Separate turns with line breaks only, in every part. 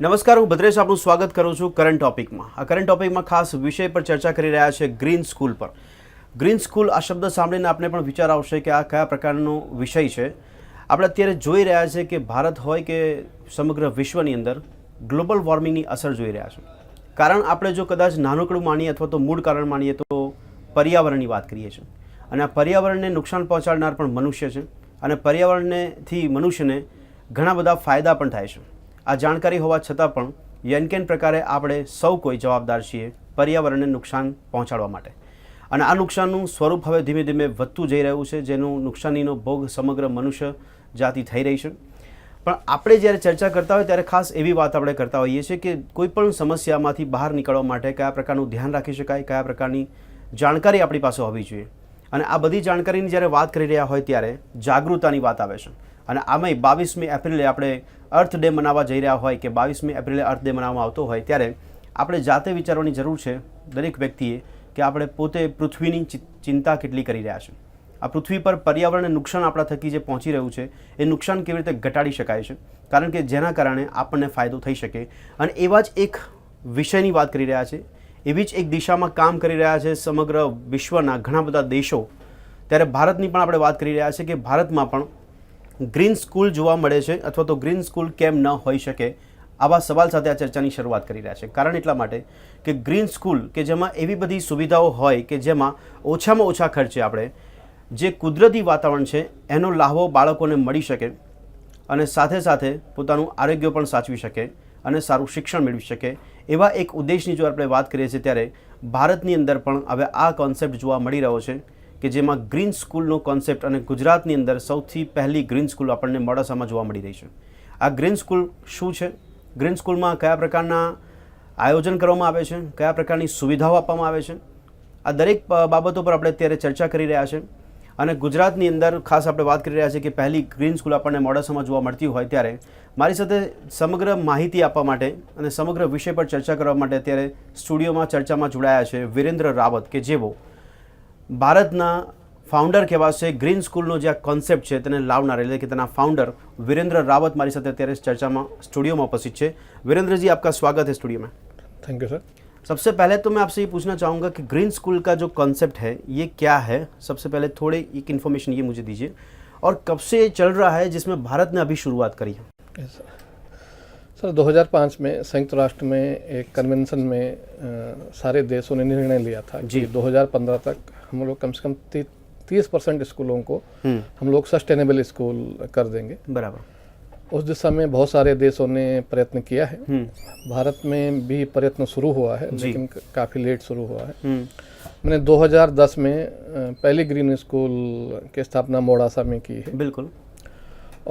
નમસ્કાર, હું ભદ્રેશ આપનું સ્વાગત કરું છું કરંટ ટોપિકમાં. આ કરંટ ટોપિકમાં ખાસ વિષય પર ચર્ચા કરી રહ્યા છે ગ્રીન સ્કૂલ પર. ગ્રીન સ્કૂલ આ શબ્દ સાંભળીને આપણે પણ વિચાર આવશે કે આ કયા પ્રકારનો વિષય છે. આપણે અત્યારે જોઈ રહ્યા છે કે ભારત હોય કે સમગ્ર વિશ્વની અંદર ગ્લોબલ વોર્મિંગની અસર જોઈ રહ્યા છે. કારણ આપણે જો કદાચ નાનકડું માનીએ અથવા તો મૂળ કારણ માનીએ તો પર્યાવરણની વાત કરીએ છીએ. અને આ પર્યાવરણને નુકસાન પહોંચાડનાર પણ મનુષ્ય છે અને પર્યાવરણથી મનુષ્યને ઘણા બધા ફાયદા પણ થાય છે. આ જાણકારી હોવા છતાં પણ યનકેન પ્રકારે આપણે સૌ કોઈ જવાબદાર છીએ પર્યાવરણને નુકસાન પહોંચાડવા માટે. અને આ નુકસાનનું સ્વરૂપ હવે ધીમે ધીમે વધતું જઈ રહ્યું છે, જેનું નુકસાનીનો ભોગ સમગ્ર મનુષ્ય જાતિ થઈ રહી છે. પણ આપણે જ્યારે ચર્ચા કરતા હોય ત્યારે ખાસ એવી વાત આપણે કરતા હોઈએ છીએ કે કોઈ પણ સમસ્યામાંથી બહાર નીકળવા માટે કયા પ્રકારનું ધ્યાન રાખી શકાય, કયા પ્રકારની જાણકારી આપણી પાસે હોવી જોઈએ. અને આ બધી જાણકારીની જ્યારે વાત કરી રહ્યા હોય ત્યારે જાગૃતતાની વાત આવે છે. અને આમાંય 22મી એપ્રિલે આપણે અર્થ ડે મનાવવા જઈ રહ્યા હોય કે 22મી એપ્રિલે અર્થ ડે મનાવવામાં આવતો હોય ત્યારે આપણે જાતે વિચારવાની જરૂર છે દરેક વ્યક્તિએ કે આપણે પોતે પૃથ્વીની ચિંતા કેટલી કરી રહ્યા છે. આ પૃથ્વી પર પર્યાવરણને નુકસાન આપણા થકી જે પહોંચી રહ્યું છે એ નુકસાન કેવી રીતે ઘટાડી શકાય છે, કારણ કે જેના કારણે આપણને ફાયદો થઈ શકે. અને એવા જ એક વિષયની વાત કરી રહ્યા છે, એવી જ એક દિશામાં કામ કરી રહ્યા છે સમગ્ર વિશ્વના ઘણા બધા દેશો. ત્યારે ભારતની પણ આપણે વાત કરી રહ્યા છે કે ભારતમાં પણ ગ્રીન સ્કૂલ જોવા મળે છે અથવા તો ગ્રીન સ્કૂલ કેમ ન હોઈ શકે, આવા સવાલ સાથે આ ચર્ચાની શરૂઆત કરી રહ્યા છે. કારણ એટલા માટે કે ગ્રીન સ્કૂલ કે જેમાં એવી બધી સુવિધાઓ હોય કે જેમાં ઓછામાં ઓછા ખર્ચે આપણે જે કુદરતી વાતાવરણ છે એનો લાહવો બાળકોને મળી શકે અને સાથે સાથે પોતાનું આરોગ્ય પણ સાચવી શકે અને સારું શિક્ષણ મેળવી શકે, એવા એક ઉદ્દેશની જો આપણે વાત કરીએ છીએ ત્યારે ભારતની અંદર પણ હવે આ કોન્સેપ્ટ જોવા મળી રહ્યો છે કે જેમાં ગ્રીન સ્કૂલનો કોન્સેપ્ટ. અને ગુજરાતની અંદર સૌથી પહેલી ગ્રીન સ્કૂલ આપણને મોડાસામાં જોવા મળી રહી છે. આ ગ્રીન સ્કૂલ શું છે, ગ્રીન સ્કૂલમાં કયા પ્રકારના આયોજન કરવામાં આવે છે, કયા પ્રકારની સુવિધાઓ આપવામાં આવે છે, આ દરેક બાબતો પર આપણે અત્યારે ચર્ચા કરી રહ્યા છે. અને ગુજરાતની અંદર ખાસ આપણે વાત કરી રહ્યા છીએ કે પહેલી ગ્રીન સ્કૂલ આપણને મોડાસામાં જોવા મળતી હોય ત્યારે મારી સાથે સમગ્ર માહિતી આપવા માટે અને સમગ્ર વિષય પર ચર્ચા કરવા માટે અત્યારે સ્ટુડિયોમાં ચર્ચામાં જોડાયા છે વિરેન્દ્ર રાવત, કે જેઓ ભારતના ફાઉન્ડર કહેવાશે. ગ્રીન સ્કૂલનો જે આ કોન્સેપ્ટ છે તેને લાવનાર એટલે કે તેના ફાउंडर वीरेंद्र रावत મારી સાથે અત્યારે चर्चा में स्टूडियो में उपस्थित है. वीरेंद्र जी, आपका स्वागत है स्टूडियो में.
Thank you sir.
सबसे पहले तो मैं आपसे ये पूछना चाहूँगा कि ग्रीन स्कूल का जो कॉन्सेप्ट है ये क्या है. सबसे पहले थोड़े एक इन्फॉर्मेशन ये मुझे दीजिए और कब से ये चल रहा है जिसमें भारत ने अभी शुरुआत करी है.
सर 2005 में संयुक्त राष्ट्र में एक कन्वेंशन में सारे देशों ने निर्णय लिया था कि 2015 तक हम लोग कम से कम 30% स्कूलों को हम लोग सस्टेनेबल स्कूल कर देंगे.
बराबर.
उस दिशा में बहुत सारे देशों ने प्रयत्न किया है. भारत में भी प्रयत्न शुरू हुआ है लेकिन काफ़ी लेट शुरू हुआ है. मैंने 2010 में पहली ग्रीन स्कूल की स्थापना मोड़ासा में की है.
बिल्कुल.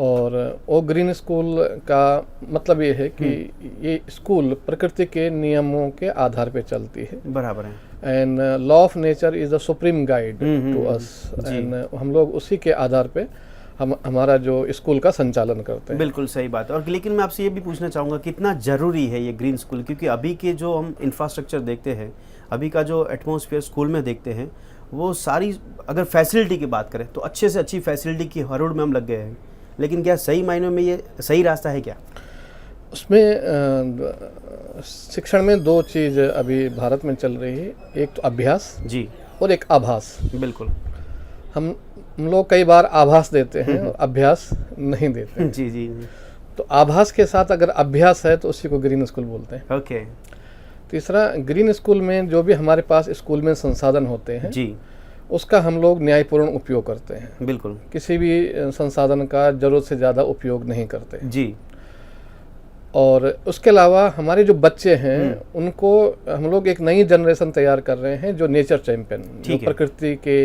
और वो ग्रीन स्कूल का मतलब ये है कि ये स्कूल प्रकृति के नियमों के आधार पे चलती है.
बराबर है.
And law of nature is the supreme guide to us. And हम लोग उसी के आधार पे हमारा जो स्कूल का संचालन करते हैं.
बिल्कुल सही बात है. और लेकिन मैं आपसे ये भी पूछना चाहूँगा कितना ज़रूरी है ये ग्रीन स्कूल, क्योंकि अभी के जो हम इंफ्रास्ट्रक्चर देखते हैं, अभी का जो एटमॉस्फेयर स्कूल में देखते हैं, वो सारी अगर फैसिलिटी की बात करें तो अच्छे से अच्छी फैसिलिटी की हरोड़ में हम लग गए हैं. लेकिन क्या सही मायनों में ये सही रास्ता है क्या?
उसमें शिक्षण में दो चीज़ अभी भारत में चल रही है. एक तो अभ्यास
जी
और एक आभास.
बिल्कुल.
हम लोग कई बार आभास देते हैं और अभ्यास नहीं देते.
जी जी जी.
तो आभास के साथ अगर अभ्यास है तो उसी को ग्रीन स्कूल बोलते हैं.
ओके.
तीसरा, ग्रीन स्कूल में जो भी हमारे पास स्कूल में संसाधन होते हैं
जी
उसका हम लोग न्यायपूर्ण उपयोग करते हैं.
बिल्कुल.
किसी भी संसाधन का ज़रूरत से ज़्यादा उपयोग नहीं करते.
जी.
और उसके अलावा हमारे जो बच्चे हैं उनको हम लोग एक नई जनरेशन तैयार कर रहे हैं जो नेचर चैंपियन, जो प्रकृति के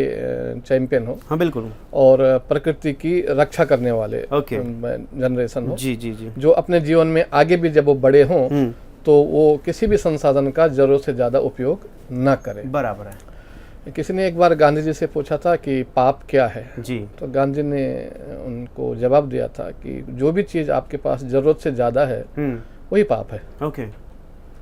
चैंपियन हो.
हाँ बिल्कुल.
और प्रकृति की रक्षा करने वाले जनरेशन हो.
जी जी जी.
जो अपने जीवन में आगे भी जब वो बड़े हों तो वो किसी भी संसाधन का ज़रूरत से ज़्यादा उपयोग ना करें.
बराबर है.
किसी ने एक बार गांधी जी से पूछा था कि पाप क्या है.
जी. तो
गांधी ने उनको जवाब दिया था कि जो भी चीज़ आपके पास ज़रूरत से ज़्यादा है वही पाप है.
ओके.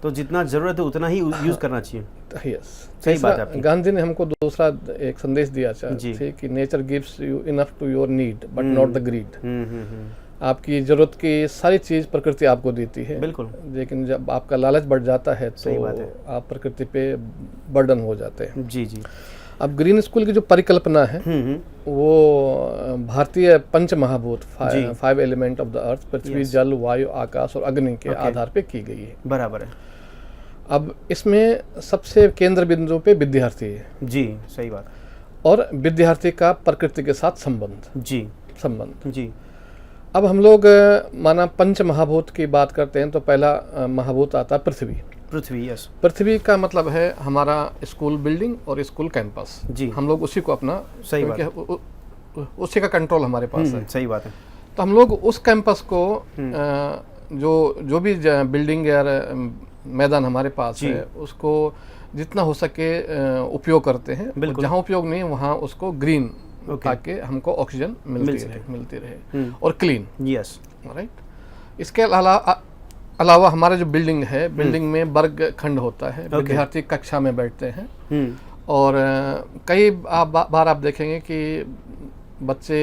तो जितना ज़रूरत है उतना ही यूज़ करना चाहिए.
यस,
सही बात है.
गांधी ने हमको दूसरा एक संदेश दिया था कि nature gives you enough to your need but not the greed. आपकी ज़रूरत की सारी चीज़ प्रकृति आपको देती है,
बिल्कुल।
लेकिन जब आपका लालच बढ़ जाता है
सही बात
तो
है।
आप प्रकृति पे बर्डन हो जाते हैं।
जी जी।
अब ग्रीन स्कूल की जो परिकल्पना है वो भारतीय पंच महाभूत,
जी।
5 element of the earth, Prithvi,
Yes.
जल, वायु, आकाश और अग्नि के
Okay.
आधार पे की गई है।
बराबर है।
अब इसमें सबसे केंद्र बिंदु पे विद्यार्थी है
जी सही बात।
और विद्यार्थी का प्रकृति के साथ संबंध।
जी।
अब हम लोग माना पंच महाभूत की बात करते हैं तो पहला महाभूत आता है पृथ्वी।
यस।
पृथ्वी का मतलब है हमारा स्कूल बिल्डिंग और स्कूल कैंपस।
जी।
हम लोग उसी को अपना,
सही बात।
क्योंकि उसी का कंट्रोल हमारे पास है।
सही बात है।
तो हम लोग उस कैंपस को जो भी बिल्डिंग या मैदान हमारे पास है उसको जितना हो सके उपयोग करते हैं। जहाँ उपयोग नहीं है वहाँ उसको ग्रीन, ताकि हमको ऑक्सीजन मिलती रहे और क्लीन।
यस।
राइट। इसके अलावा हमारा जो बिल्डिंग है, बिल्डिंग में वर्ग खंड होता है, विद्यार्थी कक्षा में बैठते हैं और कई बार आप देखेंगे कि बच्चे,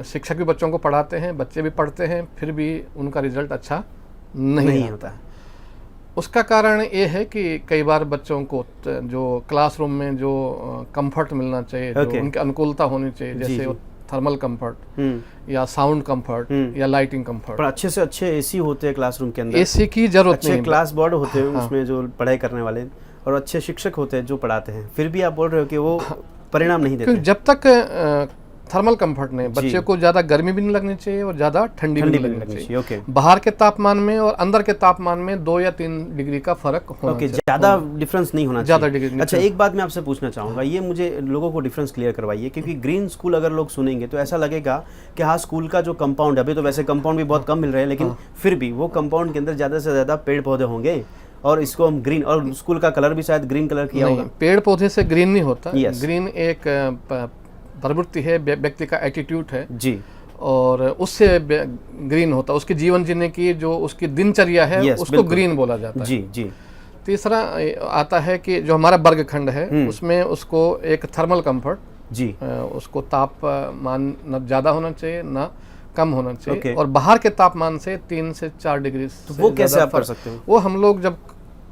शिक्षक भी बच्चों को पढ़ाते हैं, बच्चे भी पढ़ते हैं, फिर भी उनका रिजल्ट अच्छा नहीं होता। उसका कारण ये है कि कई बार बच्चों को जो क्लासरूम में जो कंफर्ट मिलना चाहिए, जो उनकी अनुकूलता होनी चाहिए, जैसे वो थर्मल कंफर्ट या साउंड कंफर्ट या लाइटिंग कंफर्ट।
पर अच्छे से अच्छे एसी होते हैं क्लासरूम के अंदर,
एसी की जरूरत नहीं,
अच्छे क्लास बोर्ड होते हैं उसमें जो पढ़ाई करने वाले, और अच्छे शिक्षक होते हैं जो पढ़ाते हैं, फिर भी आप बोल रहे हो कि वो परिणाम नहीं देते।
जब तक थर्मल कंफर्ट नहीं, बच्चे को ज्यादा गर्मी भी नहीं लगनी चाहिए और ज्यादा ठंडी भी नहीं लगनी चाहिए।
ओके।
बाहर के तापमान में और अंदर के तापमान में 2 या 3 डिग्री का फर्क होना चाहिए।
ज्यादा डिफरेंस नहीं होना चाहिए।
ज्यादा डिग्री।
अच्छा, एक बात मैं आपसे पूछना चाहूंगा, ये मुझे लोगों को डिफरेंस क्लियर करवाइए, क्योंकि ग्रीन स्कूल अगर लोग सुनेंगे तो ऐसा लगेगा कि हाँ, स्कूल का जो कंपाउंड, अभी तो वैसे कंपाउंड भी बहुत कम मिल रहे हैं, लेकिन फिर भी वो कंपाउंड के अंदर ज्यादा से ज्यादा पेड़ पौधे होंगे और इसको हम ग्रीन, और स्कूल का कलर भी शायद ग्रीन कलर किया होगा।
पेड़ पौधे से ग्रीन नहीं होता। ग्रीन एक प्रवृत्ति है, व्यक्ति का एटीट्यूड है जी, और उससे ग्रीन होता है। उसकी जीवन जीने की जो उसकी दिनचर्या है उसको ग्रीन बोला जाता है। जी। तीसरा आता है कि जो हमारा वर्गखंड है उसमें उसको एक थर्मल कंफर्ट जी, उसको तापमान न ज्यादा होना चाहिए ना कम होना चाहिए, और बाहर के तापमान से 3 से 4 डिग्री।
तो वो कैसे आप कर सकते हो?
वो हम लोग जब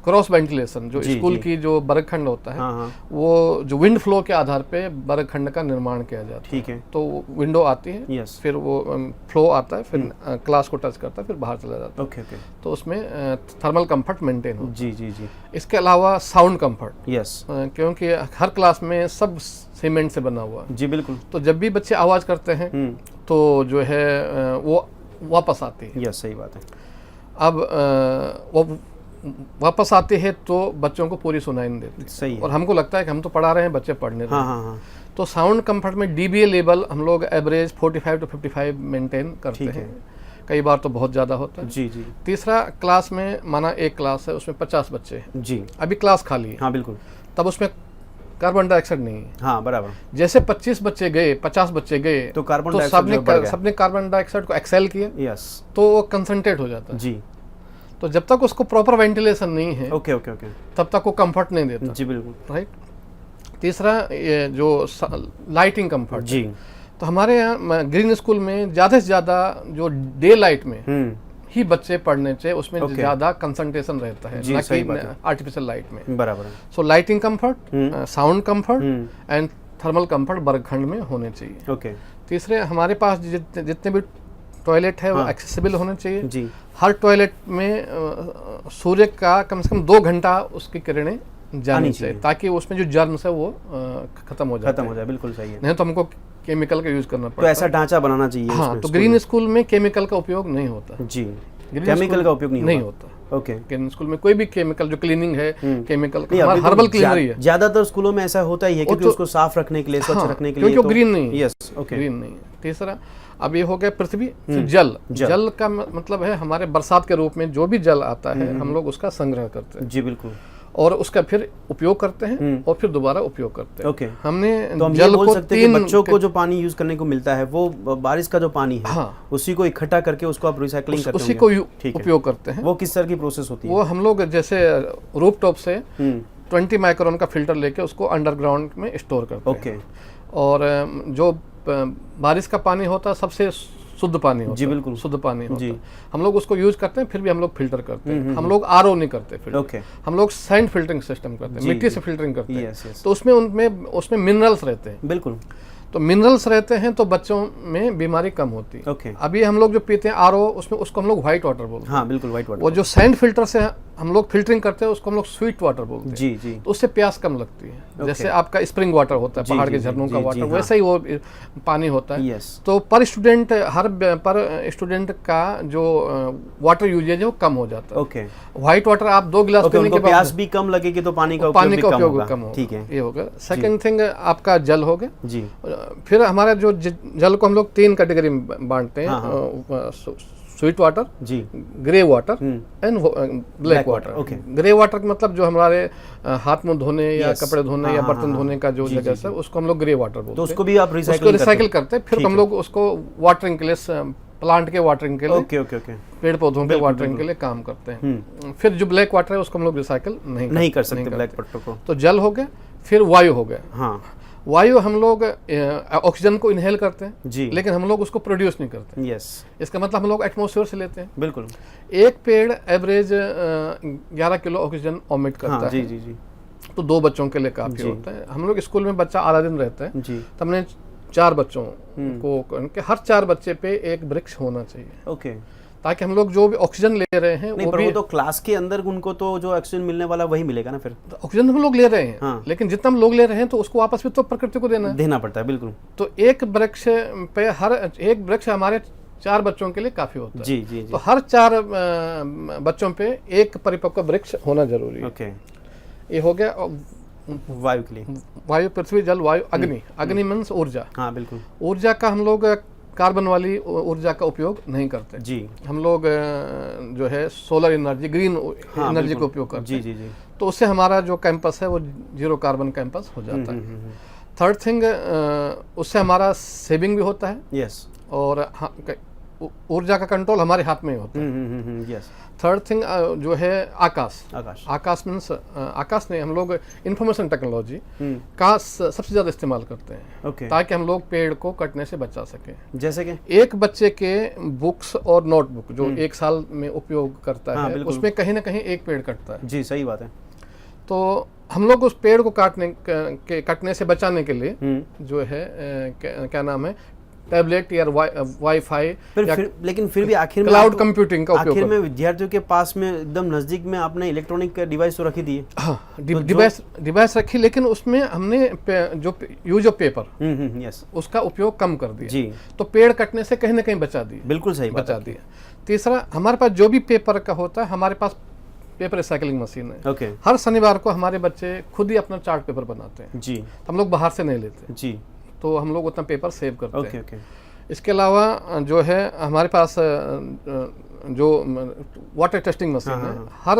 क्रॉस वेंटिलेशन, जो स्कूल की जो वर्गखंड होता है, वो जो विंड फ्लो के आधार पे वर्गखंड का निर्माण किया जाता है। ठीक है। तो विंडो आती है, फिर वो फ्लो आता है, फिर क्लास को टच करता है, फिर बाहर चला जाता है। ओके। तो उसमें थर्मल कंफर्ट मेंटेन हो। जी। इसके अलावा साउंड कंफर्ट, क्योंकि हर क्लास में सब सीमेंट से बना हुआ है। जी बिल्कुल। तो जब भी बच्चे आवाज करते हैं तो जो है वो वापस आती है। सही बात है। अब वो वापस आते हैं तो बच्चों को पूरी सुनाई नहीं देती। सही है। और हमको लगता है कि हम तो पढ़ा रहे हैं, बच्चे पढ़ने रहे हैं। तो साउंड कंफर्ट में डीबीए लेवल हम लोग एवरेज 45 to 55 मेंटेन करते हैं। कई बार तो बहुत ज़्यादा होता है। जी। तीसरा, क्लास में माना एक क्लास है, उसमें 50 बच्चे हैं जी, अभी क्लास खाली है। हाँ बिल्कुल। तब उसमें कार्बन डाइऑक्साइड नहीं है। हाँ बराबर। जैसे 25 बच्चे गए, 50 बच्चे गए, तो कार्बन डाइऑक्साइड सबने कार्बन डाइऑक्साइड को एक्सेल किया। यस। तो वो कंसंट्रेट हो जाता है जी। तो जब तक उसको प्रॉपर वेंटिलेशन नहीं है, ओके, तब तक वो कंफर्ट नहीं देता। जी बिल्कुल। राइट। तीसरा, ये जो लाइटिंग कंफर्ट जी, तो हमारे यहाँ ग्रीन स्कूल में ज़्यादा से ज़्यादा जो डे लाइट में ही बच्चे पढ़ने चाहिए, उसमें ज़्यादा कंसंट्रेशन रहता है, ना कि आर्टिफिशियल लाइट में। बराबर। So lighting comfort, sound comfort and thermal comfort वर्गखंड में होने चाहिए। ओके। तीसरे, हमारे पास जितने भी टॉयलेट है वो एक्सेसिबल होने चाहिए जी। हर टॉयलेट में सूर्य का कम से कम 2 घंटा उसकी किरणें जानी चाहिए, ताकि उसमें जो जर्म्स है वो खत्म हो जाए। बिल्कुल सही है। नहीं तो हमको केमिकल का यूज करना पड़ता है। तो ऐसा ढांचा बनाना चाहिए। हाँ, तो ग्रीन स्कूल में केमिकल का उपयोग नहीं होता जी। केमिकल का उपयोग नहीं होता। ओके। ग्रीन स्कूल में कोई भी केमिकल, जो क्लीनिंग है, केमिकल हर्बल क्लीनर ही है। ज्यादातर स्कूलों में ऐसा होता ही है, क्योंकि उसको साफ रखने के लिए, स्वच्छ रखने के लिए, क्योंकि ग्रीन नहीं है। यस, ओके, ग्रीन नहीं है। तीसरा, अब ये हो गया पृथ्वी। फिर जल का मतलब है हमारे बरसात के रूप में जो भी जल आता है हम लोग उसका संग्रह करते हैं। जी बिल्कुल। और उसका फिर उपयोग करते हैं और फिर दोबारा उपयोग करते हैं। ओके। हमने तो हम जल को सकते हैं कि बच्चों को जो पानी यूज करने को मिलता है वो बारिश का जो पानी है, हाँ, उसी को इकट्ठा करके उसको आप रिसाइकलिंग करते हैं, उसी को उपयोग करते हैं। वो किस तरह की प्रोसेस होती है? वो हम लोग जैसे रूफटॉप से 20 माइक्रोन का फिल्टर लेके उसको अंडरग्राउंड में स्टोर करते हैं। ओके। और जो बारिश का पानी होता है सबसे शुद्ध पानी होता
जी,
है,
बिल्कुल।
शुद्ध पानी होता
जी।
है। हम लोग उसको यूज करते हैं, फिर भी हम लोग फिल्टर करते हैं। हम लोग आरओ नहीं करते फिल्टर,
ओके।
हम लोग सैंड फिल्टरिंग सिस्टम करते हैं,
जी,
मिट्टी
जी।
से फिल्टरिंग करते हैं।
Yes, yes.
तो उसमें मिनरल्स रहते हैं।
बिल्कुल।
तो मिनरल्स रहते हैं तो बच्चों में बीमारी कम होती है।
ओके।
अभी हम लोग जो पीते हैं आरओ, उसमें उसको हम लोग व्हाइट वाटर बोलते हैं।
हाँ, बिल्कुल, व्हाइट वाटर।
वो जो सैंड फिल्टर से हम लोग फिल्टरिंग करते हैं उसको हम लोग स्वीट वाटर बोलते हैं।
जी, जी।
तो उससे प्यास कम लगती है। जैसे आपका स्प्रिंग वाटर होता है,
जी,
पहाड़
जी,
के
जी,
झरनों का
जी,
वाटर,
जी, हाँ।
वैसे ही वो पानी होता है।
यस।
तो पर स्टूडेंट का जो वाटर यूजेज है वो कम हो जाता है।
ओके।
व्हाइट वाटर आप 2 गिलास
ओके,
पीने
उनको
के बाद
प्यास भी कम लगेगी तो पानी का
पानी का उपयोग
होगा।
कम होगा।
ठीक है।
ये होगा। सेकंड थिंग आपका जल हो गया।
जी।
फिर हमारा जो जल को हम लोग 3 कैटेगरी में बांटते
हाँ,
हैं, स्वीट वाटर,
जी।
Grey water and black
water,
water.
Okay.
Grey water का मतलब जो हमारे हाथ मुंह धोने या
Yes,
कपड़े धोने
हाँ,
या
हाँ,
बर्तन
हाँ,
धोने का जो
जी,
जगह
जी,
है उसको हम लोग ग्रे वाटर बोलते
तो
हैं।
उसको भी आप
उसको रिसाइकिल करते हैं। फिर
ठीक
हम लोग उसको वाटरिंग के लिए, प्लांट के वाटरिंग के लिए,
ओके, ओके, ओके।
पेड़ पौधों के
बिल्कुल,
वाटरिंग के लिए काम करते हैं। फिर जो ब्लैक वाटर है उसको हम लोग रिसाइकिल
नहीं कर सकते ब्लैक वाटर को।
तो जल हो गया। फिर वायु हो गया।
हाँ।
वायु हम लोग ऑक्सीजन को इनहेल करते हैं,
जी।
लेकिन हम लोग उसको प्रोड्यूस नहीं करते।
यस।
इसका मतलब हम लोग एटमॉस्फेयर से लेते हैं।
बिल्कुल।
एक पेड़ एवरेज 11 किलो ऑक्सीजन ऑमिट करता
हाँ,
है।
जी, जी, जी।
तो 2 बच्चों के लिए काफी
जी।
होता है। हम लोग स्कूल में बच्चा आधा दिन रहता है,
जी।
तो हमने 4 बच्चों को उनके हर 4 बच्चे पे एक वृक्ष होना चाहिए,
ओके।
ताकि हम लोग जो भी ऑक्सीजन ले रहे हैं
नहीं,
वो
पर
भी
वो तो क्लास के अंदर उनको तो जो ऑक्सीजन मिलने वाला वही मिलेगा ना फिर।
ऑक्सीजन हम लोग ले रहे हैं।
हाँ।
लेकिन जितना हम लोग ले रहे हैं तो उसको वापस भी तो प्रकृति को देना है।
देना पड़ता है, बिल्कुल।
तो एक वृक्ष पे एक वृक्ष हमारे 4 बच्चों के लिए काफी होता है।
जी, जी, जी।
तो हर 4 बच्चों पे एक परिपक्व वृक्ष होना जरूरी है।
ओके।
ये हो गया
वायु के लिए।
वायु, पृथ्वी, जल, वायु, अग्नि। अग्नि मीन्स ऊर्जा।
हाँ, बिल्कुल।
ऊर्जा का हम लोग कार्बन वाली ऊर्जा का उपयोग नहीं करते।
जी।
हम लोग जो है सोलर एनर्जी, ग्रीन
हाँ,
एनर्जी
बिल्कुल।
का उपयोग करते
जी,
हैं।
जी, जी।
तो उससे हमारा जो कैंपस है वो 0 कार्बन कैंपस हो जाता है। थर्ड थिंग, उससे हमारा सेविंग भी होता है।
यस।
और ऊर्जा का कंट्रोल हमारे हाथ में ही होता है।
यस।
थर्ड थिंग जो है आकाश।
आकाश।
आकाश मीन्स आकाश नहीं, हम लोग इंफॉर्मेशन टेक्नोलॉजी का सबसे ज़्यादा इस्तेमाल करते हैं,
ओके।
ताकि हम लोग पेड़ को कटने से बचा सकें।
जैसे कि
एक बच्चे के बुक्स और नोटबुक जो 1 साल में उपयोग करता
हाँ,
है,
बिल्कुल।
उसमें कहीं ना कहीं एक पेड़ कटता है।
जी, सही बात है।
तो हम लोग उस पेड़ को कटने से बचाने के लिए जो है क्या नाम है, टैबलेट या वाईफाई,
लेकिन फिर भी आखिर में
क्लाउड कंप्यूटिंग का उपयोग
आखिर में विद्यार्थियों के पास में एकदम नजदीक में आपने इलेक्ट्रॉनिक डिवाइस तो रखी दी है।
हाँ, डिवाइस रखी, लेकिन उसमें हमने जो यूज ऑफ पेपर
यस,
उसका उपयोग कम कर दिया।
जी।
तो पेड़ कटने से कहीं ना कहीं बचा दिया।
बिल्कुल सही बात
बचा दिया। तीसरा, हमारे पास जो भी पेपर का होता है, हमारे पास पेपर रिसाइकलिंग मशीन है।
ओके।
हर शनिवार को हमारे बच्चे खुद ही अपना चार्ट पेपर बनाते हैं।
जी।
हम लोग बाहर से नहीं लेते,
जी।
तो हम लोग उतना पेपर सेव करते
ओके,
हैं।
ओके।
इसके अलावा जो है हमारे पास जो वाटर टेस्टिंग मशीन है, हर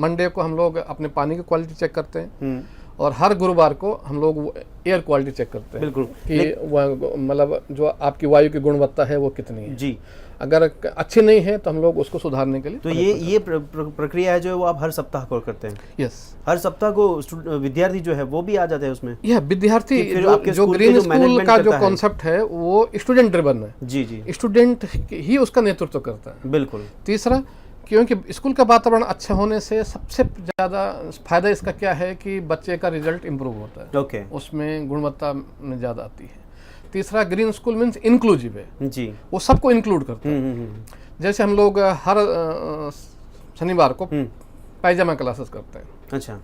मंडे को हम लोग अपने पानी की क्वालिटी चेक करते हैं, और हर गुरुवार को हम लोग एयर क्वालिटी चेक करते हैं।
बिल्कुल।
कि मतलब जो आपकी वायु की गुणवत्ता है वो कितनी है।
जी।
अगर अच्छी नहीं है तो हम लोग उसको सुधारने के लिए
तो ये प्रक्रिया है जो वो आप हर सप्ताह को करते हैं।
यस,
हर सप्ताह को विद्यार्थी जो है वो भी आ जाते हैं उसमें।
यह विद्यार्थी जो
स्कूल
ग्रीन
के जो
स्कूल
मैनेजमेंट
का जो
करता है।
कॉन्सेप्ट है वो स्टूडेंट ड्रिवन है।
जी, जी।
स्टूडेंट ही उसका नेतृत्व करता है।
बिल्कुल।
तीसरा, क्योंकि स्कूल का वातावरण अच्छा होने से सबसे ज़्यादा फायदा इसका क्या है कि बच्चे का रिजल्ट इम्प्रूव होता है।
ओके।
उसमें गुणवत्ता में ज़्यादा आती है। तीसरा, ग्रीन स्कूल मीन्स इंक्लूसिव है।
जी।
वो सबको इंक्लूड करता है। जैसे हम लोग हर शनिवार को पायजामा क्लासेस करते हैं।
अच्छा।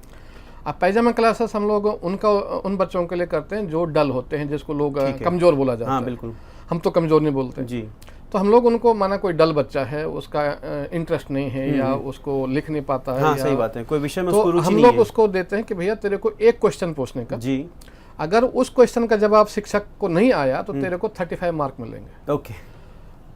अब पायजामा क्लासेस हम लोग उन बच्चों के लिए करते हैं जो डल होते हैं, जिसको लोग कमज़ोर बोला जाता है।
हाँ, बिल्कुल।
हम तो कमज़ोर नहीं बोलते।
जी।
तो हम लोग उनको, माना कोई डल बच्चा है, उसका इंटरेस्ट नहीं है या उसको लिख नहीं पाता है,
हाँ, सही बात है, कोई विषय में
तो
उसको रुचि
हम
नहीं
लोग
है।
उसको देते हैं कि भैया तेरे को एक क्वेश्चन पूछने का,
जी।
अगर उस क्वेश्चन का जवाब शिक्षक को नहीं आया तो तेरे को 35 मार्क मिलेंगे।
ओके।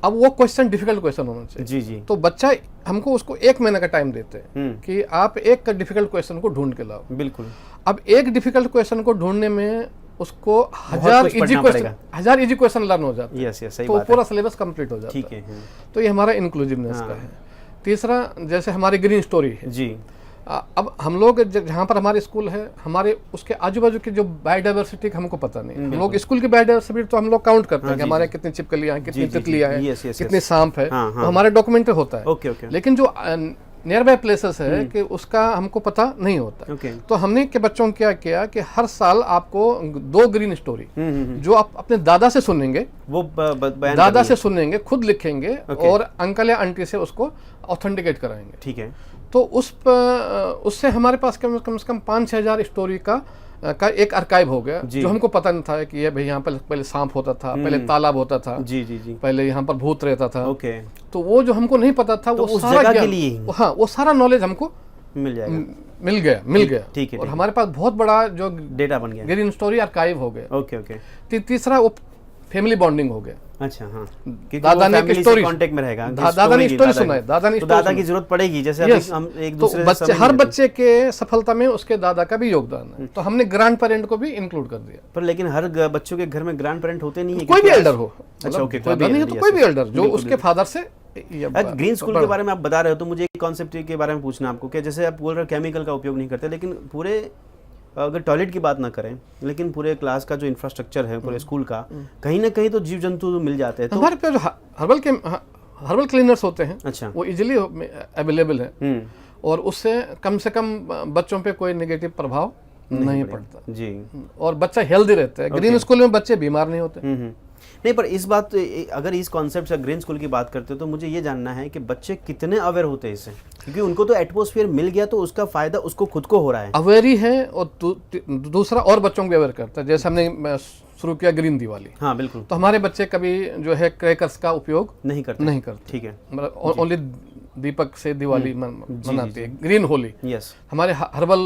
अब वो क्वेश्चन डिफिकल्ट क्वेश्चन होना चाहिए।
जी, जी।
तो बच्चा, हमको उसको 1 महीने का टाइम देते हैं कि आप एक डिफिकल्ट क्वेश्चन को ढूंढ के लाओ।
बिल्कुल।
अब एक डिफिकल्ट क्वेश्चन को ढूंढने में उसको 1000 इजी क्वेश्चन लर्न हो जाते हैं।
यस, यस, सही
तो
बात है।
पूरा सिलेबस कंप्लीट हो जाता है।
ठीक है।
तो ये हमारा इंक्लूसिवनेस का है। तीसरा, जैसे हमारी ग्रीन स्टोरी है।
जी।
अब हम लोग जहाँ पर हमारे स्कूल है, हमारे उसके आजू बाजू की जो बायोडाइवर्सिटी हमको पता नहीं। हम लोग स्कूल की बायोडाइवर्सिटी तो हम लोग काउंट करते हैं कि हमारे कितनी छिपकलियाँ हैं, कितनी तितलियाँ हैं, कितने सांप है, तो हमारे डॉक्यूमेंट होता है। लेकिन जो नियर बाय प्लेसेस है कि उसका हमको पता नहीं होता। तो हमने के बच्चों को क्या किया कि हर साल आपको 2 ग्रीन स्टोरी जो आप अपने दादा से सुनेंगे, वो दादा से सुनेंगे, खुद लिखेंगे और अंकल या आंटी से उसको ऑथेंटिकेट कराएंगे।
ठीक है।
तो उससे हमारे पास कम से कम 5-6 हज़ार स्टोरी का एक आर्काइव हो गया, जो हमको पता नहीं था कि ये भाई यहाँ पर पहले सांप होता था, पहले तालाब होता था, पहले यहाँ पर भूत रहता था। तो वो जो हमको नहीं पता था, वो सारा के लिए, हाँ, वो सारा नॉलेज हमको मिल गया। ठीक है। और हमारे पास बहुत बड़ा जो डेटा बन गया, ग्रीन स्टोरी आर्काइव हो गया। तीसरा वो फैमिली बॉन्डिंग हो गया।
अच्छा, हाँ,
दादा ने स्टोरी
कांटेक्ट में रहेगा,
दादा ने स्टोरी सुनाई, दादा ने
दादा की जरूरत पड़ेगी। जैसे हम एक दूसरे
तो बच्चे, हर बच्चे के सफलता में उसके दादा का भी योगदान है, तो हमने ग्रैंड पेरेंट को भी इंक्लूड कर दिया।
पर लेकिन हर बच्चों के घर में ग्रैंड पेरेंट होते नहीं है,
कोई भी एल्डर हो।
अच्छा, ओके,
कोई नहीं है तो कोई भी एल्डर जो उसके फादर से।
ग्रीन स्कूल के बारे में आप बता रहे हो तो मुझे एक कॉन्सेप्ट के बारे में पूछना आपको, कि जैसे आप बोल रहे हो केमिकल का उपयोग नहीं करते, लेकिन पूरे, अगर टॉयलेट की बात ना करें, लेकिन पूरे क्लास का जो इंफ्रास्ट्रक्चर है पूरे स्कूल का, कहीं ना कहीं तो जीव जंतु मिल जाते हैं। तो
हमारे पे जो हर्बल क्लीनर्स होते हैं,
अच्छा,
वो इजीली अवेलेबल है और उससे कम से कम बच्चों पे कोई नेगेटिव प्रभाव नहीं पड़ता जी, और बच्चा हेल्दी रहता है। ग्रीन स्कूल में बच्चे बीमार नहीं होते।
नहीं, पर इस बात, अगर इस कॉन्सेप्ट से ग्रीन स्कूल की बात करते हो तो मुझे ये जानना है कि बच्चे कितने अवेयर होते हैं इससे, क्योंकि उनको तो एटमॉस्फेयर मिल गया तो उसका फायदा उसको खुद को हो रहा है।
अवेयर ही है, और दूसरा और बच्चों को अवेयर करता है। जैसे हमने शुरू किया ग्रीन दिवाली,
हाँ बिल्कुल,
तो हमारे बच्चे कभी जो है क्रैकर्स का उपयोग नहीं करते। ठीक है, मतलब ओनली दीपक से दिवाली मनाते हैं, ग्रीन होली।
यस,
हमारे हर्बल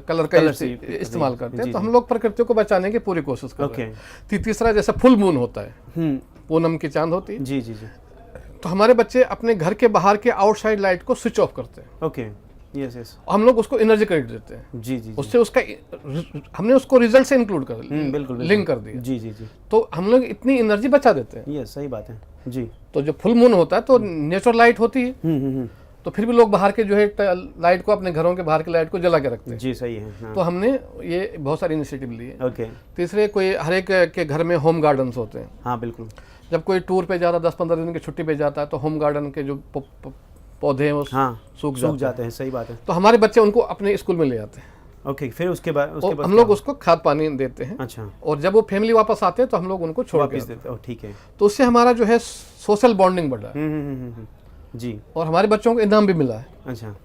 कलर का इस्तेमाल करते हैं। तो हम लोग प्रकृति को बचाने की पूरी कोशिश करते हैं। तीसरा, जैसे फुल मून होता है, पूनम की चांद होती है, जी जी जी, तो हमारे बच्चे अपने घर के बाहर के आउटसाइड लाइट को स्विच ऑफ करते हैं।
ओके, यस यस,
हम लोग उसको एनर्जी क्रेडिट देते हैं। जी जी, उससे उसका हमने उसको रिजल्ट से इंक्लूड कर बिल्कुल लिंक कर दिया। जी जी जी, तो हम लोग इतनी एनर्जी बचा देते हैं।
ये सही बात है जी। तो
जो फुल मून होता है तो नेचुरल लाइट होती है, तो फिर भी लोग बाहर के जो है लाइट को, अपने घरों के बाहर की लाइट को जला के रखते हैं।
जी सही है, हाँ।
तो हमने ये बहुत सारी इनिशिएटिव लिए।
ओके।
तीसरे, कोई हर एक के घर में होम गार्डन्स होते हैं।
हाँ बिल्कुल,
जब कोई टूर पे जाता, 10-15 दिन की छुट्टी पे जाता है, तो होम गार्डन के जो पौधे हैं वो सूख
जाते हैं। सही बात है।
तो हमारे बच्चे उनको अपने स्कूल में ले आते हैं।
ओके, फिर उसके बाद
हम लोग उसको खाद पानी देते हैं।
अच्छा, और
जब वो फैमिली वापस आते हैं तो हम लोग उनको छोड़
वापस देते हैं। ठीक है,
तो उससे हमारा जो है सोशल बॉन्डिंग बढ़ा है
जी, और
हमारे बच्चों को इनाम भी मिला है।
अच्छा,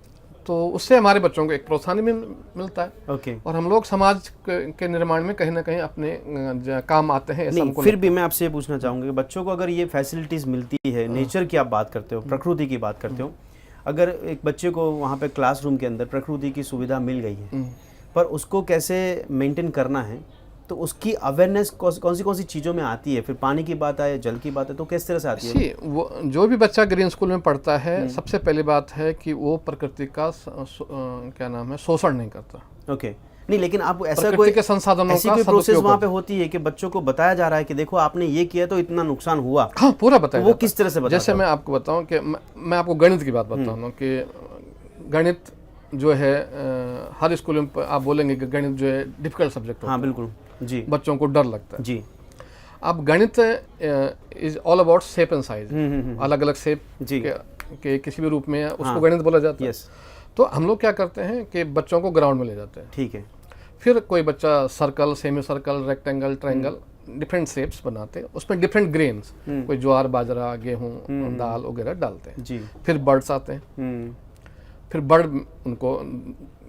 तो उससे हमारे बच्चों को एक प्रोत्साहन भी मिलता है।
ओके,
और हम लोग समाज के निर्माण में कहीं ना कहीं अपने काम आते हैं।
नहीं, फिर भी मैं आपसे ये पूछना चाहूँगा कि बच्चों को अगर ये फैसिलिटीज़ मिलती है, नेचर की आप बात करते हो, प्रकृति की बात करते हो, अगर एक बच्चे को वहाँ पे क्लासरूम के अंदर प्रकृति की सुविधा मिल गई है, पर उसको कैसे मेंटेन करना है, तो उसकी अवेयरनेस कौन सी चीज़ों में आती है? फिर पानी की बात है, जल की बात है, तो किस तरह से आती है?
वो जो भी बच्चा ग्रीन स्कूल में पढ़ता है, सबसे पहली बात है कि वो प्रकृति का क्या नाम है, शोषण नहीं करता।
ओके, नहीं, लेकिन आप ऐसा कोई
के संसाधनों
का प्रोसेस वहाँ पे होती है कि बच्चों को बताया जा रहा है कि देखो आपने ये किया तो इतना नुकसान हुआ?
हाँ, पूरा बताया।
वो किस तरह से बताया?
जैसे मैं आपको बताऊं कि मैं आपको गणित की बात बताऊं कि गणित जो है हर स्कूल में आप बोलेंगे कि गणित जो है डिफिकल्ट सब्जेक्ट होता है।
हाँ बिल्कुल जी,
बच्चों को डर लगता है
जी।
अब गणित is all about shape and size, अलग अलग शेप के किसी भी रूप में उसको गणित बोला जाता है। तो हम लोग क्या करते हैं कि बच्चों को ग्राउंड में ले जाते हैं। ठीक है, फिर कोई बच्चा circle, semi circle, rectangle, triangle, different shapes बनाते हैं, उसमें डिफरेंट ग्रेन्स, कोई ज्वार, बाजरा, गेहूं, दाल वगैरह डालते हैं जी। फिर बर्ड्स आते हैं, फिर बर्ड उनको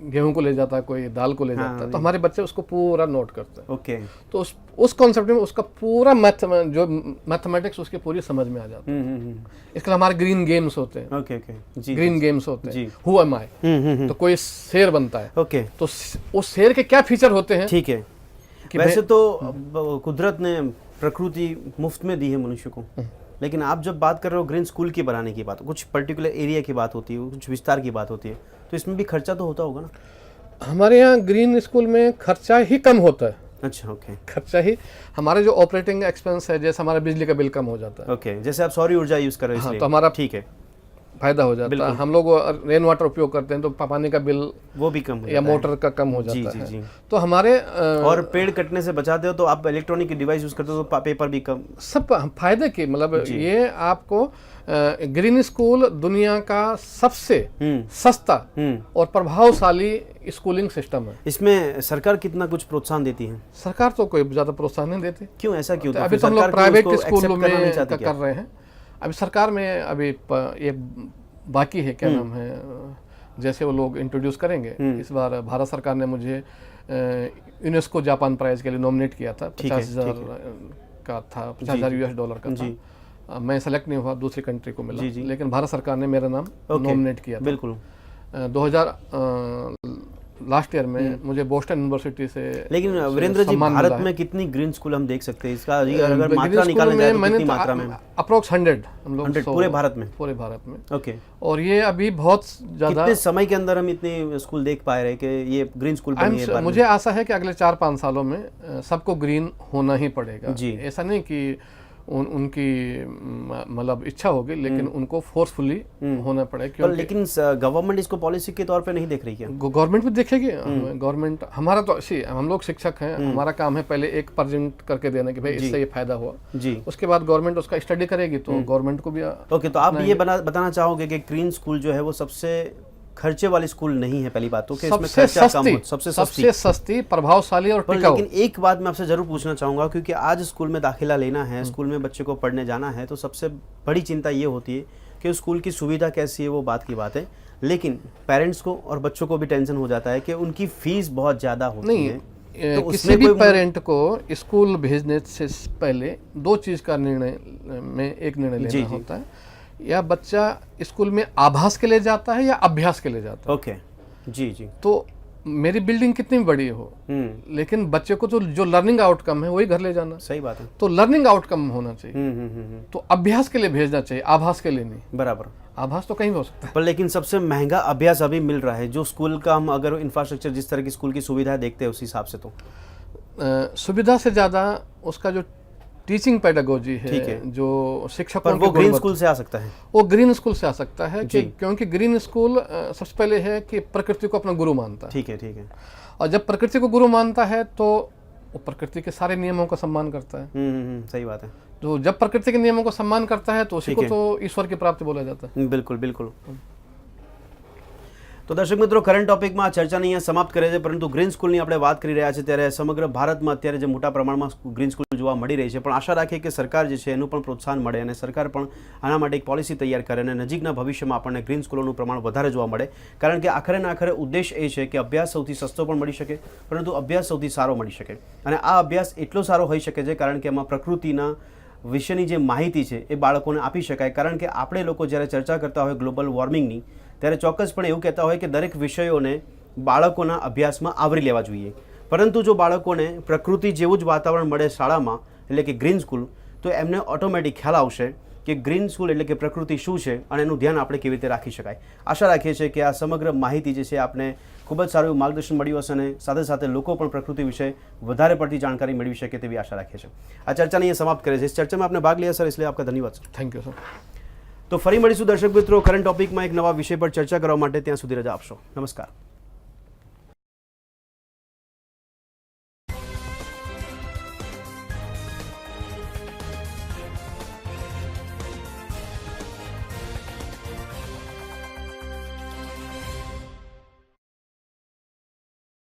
गेहूं को ले जाता है, कोई दाल को ले जाता है, तो हमारे बच्चे उसको पूरा नोट करते हैं। ओके, तो उस कॉन्सेप्ट में उसका पूरा जो मैथमेटिक्स उसकी पूरी समझ में आ जाती है। इसके लिए हमारे ग्रीन गेम्स होते हैं। ओके ओके जी, ग्रीन गेम्स होते हैं। हु एम आई, तो कोई शेर बनता है। ओके, तो उस शेर के क्या फीचर होते हैं? ठीक है,
वैसे तो कुदरत ने प्रकृति मुफ्त में दी है मनुष्य को, लेकिन आप जब बात कर रहे हो ग्रीन स्कूल की बनाने की बात, कुछ पर्टिकुलर एरिया की बात होती है, कुछ विस्तार की बात होती है, तो इसमें भी खर्चा तो होता होगा ना?
हमारे यहाँ ग्रीन स्कूल में खर्चा ही कम होता है।
अच्छा, ओके,
खर्चा ही, हमारे जो ऑपरेटिंग एक्सपेंस है, जैसे हमारा बिजली का बिल कम हो जाता है।
ओके, जैसे आप सौर ऊर्जा यूज कर रहे हो,
हाँ, तो हमारा
ठीक है,
फायदा हो जाता है। हम लोग रेन वाटर उपयोग करते हैं तो पानी का बिल
वो भी कम हो
या
जाता है।
मोटर का कम हो
जी,
जाता
जी,
है।
जी।
तो हमारे
और पेड़ कटने से बचाते हो तो आप इलेक्ट्रॉनिक डिवाइस यूज करते हो तो पेपर भी कम।
सब फायदे की मतलब ये आपको ग्रीन स्कूल दुनिया का सबसे सस्ता और प्रभावशाली स्कूलिंग सिस्टम है।
इसमें सरकार कितना कुछ प्रोत्साहन देती है?
सरकार तो कोई ज्यादा प्रोत्साहन नहीं देती।
क्यों, ऐसा क्यों?
अभी तो हम लोग प्राइवेट स्कूलों में कर रहे हैं। अभी सरकार में अभी ये बाकी है, क्या नाम है, जैसे वो लोग इंट्रोड्यूस करेंगे। इस बार भारत सरकार ने मुझे यूनेस्को जापान प्राइज के लिए नॉमिनेट किया था। 50,000 का था, $50,000 का था। मैं सेलेक्ट नहीं हुआ, दूसरी कंट्री को मिला, लेकिन भारत सरकार ने मेरा नाम नॉमिनेट किया था।
बिल्कुल।
2000 लास्ट ईयर में मुझे बोस्टन यूनिवर्सिटी से।
लेकिन वीरेंद्र जी, भारत में कितनी ग्रीन स्कूल हम देख सकते हैं? इसका अगर मात्रा निकाला जाए तो कितनी मात्रा में?
अप्रोक्स 100 हम लोग
100 पूरे भारत में?
पूरे भारत में।
ओके।
और ये अभी बहुत ज्यादा,
कितने समय के अंदर हम इतने स्कूल देख पाए रहे कि ये ग्रीन स्कूल बनी है?
मुझे आशा है कि अगले 4-5 सालों में सबको ग्रीन होना ही पड़ेगा। ऐसा नहीं कि उनकी मतलब इच्छा होगी, लेकिन उनको फोर्सफुली होना पड़ेगा।
लेकिन गवर्नमेंट इसको पॉलिसी के तौर पे नहीं देख रही है?
गवर्नमेंट भी देखेगी। गवर्नमेंट, हमारा तो हम लोग शिक्षक हैं, हमारा काम है पहले एक प्रेजेंट करके देना कि भाई इससे ये फायदा हुआ जी। उसके बाद गवर्नमेंट उसका स्टडी करेगी तो गवर्नमेंट को भी।
ओके, तो आप ये बताना चाहोगे कि ग्रीन स्कूल जो है वो सबसे खर्चे वाली स्कूल नहीं है? पहली बात तो कि इसमें खर्चा कम हो, सबसे सस्ती,
प्रभावशाली और टिकाऊ।
लेकिन एक बात मैं आपसे जरूर पूछना चाहूंगा, क्योंकि आज स्कूल में दाखिला लेना है, स्कूल में बच्चे को पढ़ने जाना है, तो सबसे बड़ी चिंता ये होती है कि स्कूल की सुविधा कैसी है, वो बात की बात है। लेकिन पेरेंट्स को और बच्चों को भी टेंशन हो जाता है कि उनकी फीस बहुत ज़्यादा होती है।
तो किसी भी पेरेंट को स्कूल भेजने से पहले दो चीज़ का निर्णय लेना होता है। या बच्चा स्कूल में आभास के लिए जाता है या अभ्यास के लिए जाता है।
ओके, जी जी।
तो मेरी बिल्डिंग कितनी बड़ी हो, लेकिन बच्चे को तो जो लर्निंग आउटकम है वही घर ले जाना।
सही बात है।
तो लर्निंग आउटकम होना चाहिए। तो अभ्यास के लिए भेजना चाहिए, आभास के लिए नहीं।
बराबर।
आभास तो कहीं भी हो सकता है,
पर लेकिन सबसे महंगा अभ्यास अभी मिल रहा है जो स्कूल का, हम अगर इंफ्रास्ट्रक्चर जिस तरह की स्कूल की सुविधा देखते हैं उस हिसाब से तो
सुविधा से ज्यादा उसका जो टीचिंग पेडागोजी है, जो शिक्षकों
वो ग्रीन स्कूल से आ सकता है।
वो ग्रीन स्कूल से आ सकता है क्योंकि ग्रीन स्कूल सबसे पहले है कि प्रकृति को अपना गुरु मानता है।
ठीक है, ठीक है।
और जब प्रकृति को गुरु मानता है तो वो प्रकृति के सारे नियमों का सम्मान करता है।
सही बात है।
तो जब प्रकृति के नियमों को सम्मान करता है तो उसी को तो ईश्वर की प्राप्ति बोला जाता है।
बिल्कुल बिल्कुल। तो दर्शक મિત્રો, કરંટ ટોપિકમાં ચર્ચા નહીં સમાપ્ત કરે છે, પરંતુ ગ્રીન સ્કૂલની આપણે વાત કરી રહ્યા છે ત્યારે સમગ્ર ભારતમાં અત્યારે જે મોટા પ્રમાણમાં ગ્રીન સ્કૂલ જોવા મળી રહી છે, પણ આશા રાખીએ કે સરકાર જે છે એનું પણ પ્રોત્સાહન મળે અને સરકાર પણ આના માટે એક પોલિસી તૈયાર કરે અને નજીકના ભવિષ્યમાં આપણને ગ્રીન સ્કૂલોનું પ્રમાણ વધારે જોવા મળે, કારણ કે આખરે ને આખરે ઉદ્દેશ એ છે કે અભ્યાસ સૌથી સસ્તો પણ મળી શકે, પરંતુ અભ્યાસ સૌથી સારો મળી શકે। અને આ અભ્યાસ એટલો સારો હોઈ શકે છે કારણ કે એમાં પ્રકૃતિના વિશેની જે માહિતી છે એ બાળકોને આપી શકાય, કારણ કે આપણે લોકો જ્યારે ચર્ચા કરતા હોય ગ્લોબલ વોર્મિંગની ત્યારે ચોક્કસપણે એવું કહેતા હોય કે દરેક વિષયોને બાળકોના અભ્યાસમાં આવરી લેવા જોઈએ, પરંતુ જો બાળકોને પ્રકૃતિ જેવું જ વાતાવરણ મળે શાળામાં, એટલે કે ગ્રીન સ્કૂલ, તો એમને ઓટોમેટિક ખ્યાલ આવશે કે ગ્રીન સ્કૂલ એટલે કે પ્રકૃતિ શું છે અને એનું ધ્યાન આપણે કેવી રીતે રાખી શકાય। આશા રાખીએ છીએ કે આ સમગ્ર માહિતી જે છે આપને ખૂબ જ સારું એવું માર્ગદર્શન મળ્યું હશે અને સાથે સાથે લોકો પણ પ્રકૃતિ વિશે વધારે પડતી જાણકારી મેળવી શકે તેવી આશા રાખીએ છીએ। આ ચર્ચાને અહીંયા સમાપ્ત કરે છે। इस चर्चा में आपने भाग लिया सर, इसलिए आपका धन्यवाद सर।
Thank you sir.
तो फरी મળીશું દર્શક મિત્રો કરંટ ટોપિકમાં એક નવા વિષય પર ચર્ચા કરવા માટે। ત્યાં સુધી રજા આપશો। નમસ્કાર।